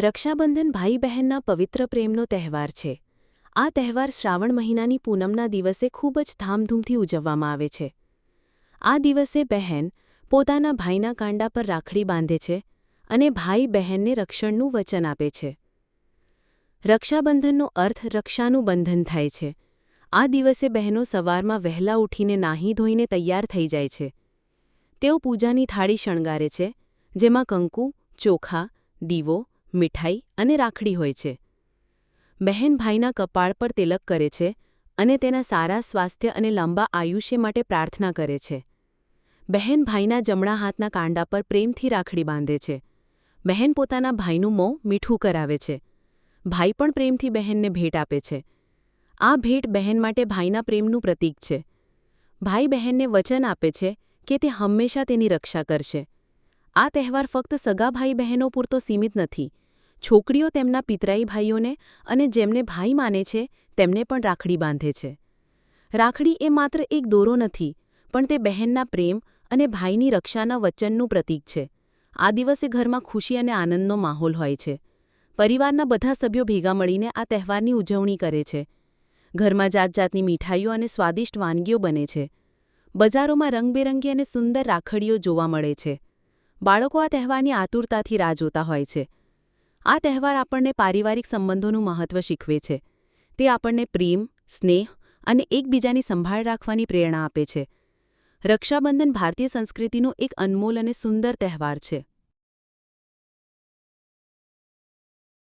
રક્ષાબંધન ભાઈ બહેનના પવિત્ર પ્રેમનો તહેવાર છે. આ તહેવાર શ્રાવણ મહિનાની પૂનમના દિવસે ખૂબ જ ધામધૂમથી ઉજવવામાં આવે છે. આ દિવસે બહેન પોતાના ભાઈના કાંડા પર રાખડી બાંધે છે અને ભાઈ બહેનને રક્ષણનું વચન આપે છે. રક્ષાબંધનનો અર્થ રક્ષાનું બંધન થાય છે. આ દિવસે બહેનો સવારમાં વહેલા ઉઠીને નાહી ધોઈને તૈયાર થઈ જાય છે. તેઓ પૂજાની થાળી શણગારે છે, જેમાં કંકુ, ચોખા, દીવો, મીઠાઈ અને રાખડી હોય છે. બહેન ભાઈના કપાળ પર તિલક કરે છે અને તેના સારા સ્વાસ્થ્ય અને લાંબા આયુષ્ય માટે પ્રાર્થના કરે છે. બહેન ભાઈના જમણા હાથના કાંડા પર પ્રેમથી રાખડી બાંધે છે. બહેન પોતાના ભાઈનું મોં મીઠું કરાવે છે. ભાઈ પણ પ્રેમથી બહેનને ભેટ આપે છે. આ ભેટ બહેન માટે ભાઈના પ્રેમનું પ્રતીક છે. ભાઈ બહેનને વચન આપે છે કે તે હંમેશા તેની રક્ષા કરશે. આ તહેવાર ફક્ત સગા ભાઈ બહેનો પૂરતો સીમિત નથી. છોકરીઓ તેમના પિતરાઈ ભાઈઓને અને જેમને ભાઈ માને છે તેમને પણ રાખડી બાંધે છે. રાખડી એ માત્ર એક દોરો નથી, પણ તે બહેનના પ્રેમ અને ભાઈની રક્ષાના વચનનું પ્રતીક છે. આ દિવસે ઘરમાં ખુશી અને આનંદનો માહોલ હોય છે. પરિવારના બધા સભ્યો ભેગા મળીને આ તહેવારની ઉજવણી કરે છે. ઘરમાં જાતજાતની મીઠાઈઓ અને સ્વાદિષ્ટ વાનગીઓ બને છે. બજારોમાં રંગબેરંગી અને સુંદર રાખડીઓ જોવા મળે છે. બાળકો આ તહેવારની આતુરતાથી રાહ જોતા હોય છે. આ તહેવાર આપણને પારિવારિક સંબંધોનું મહત્ત્વ શીખવે છે. તે આપણને પ્રેમ, સ્નેહ અને એકબીજાની સંભાળ રાખવાની પ્રેરણા આપે છે. રક્ષાબંધન ભારતીય સંસ્કૃતિનો એક અનમોલ અને સુંદર તહેવાર છે.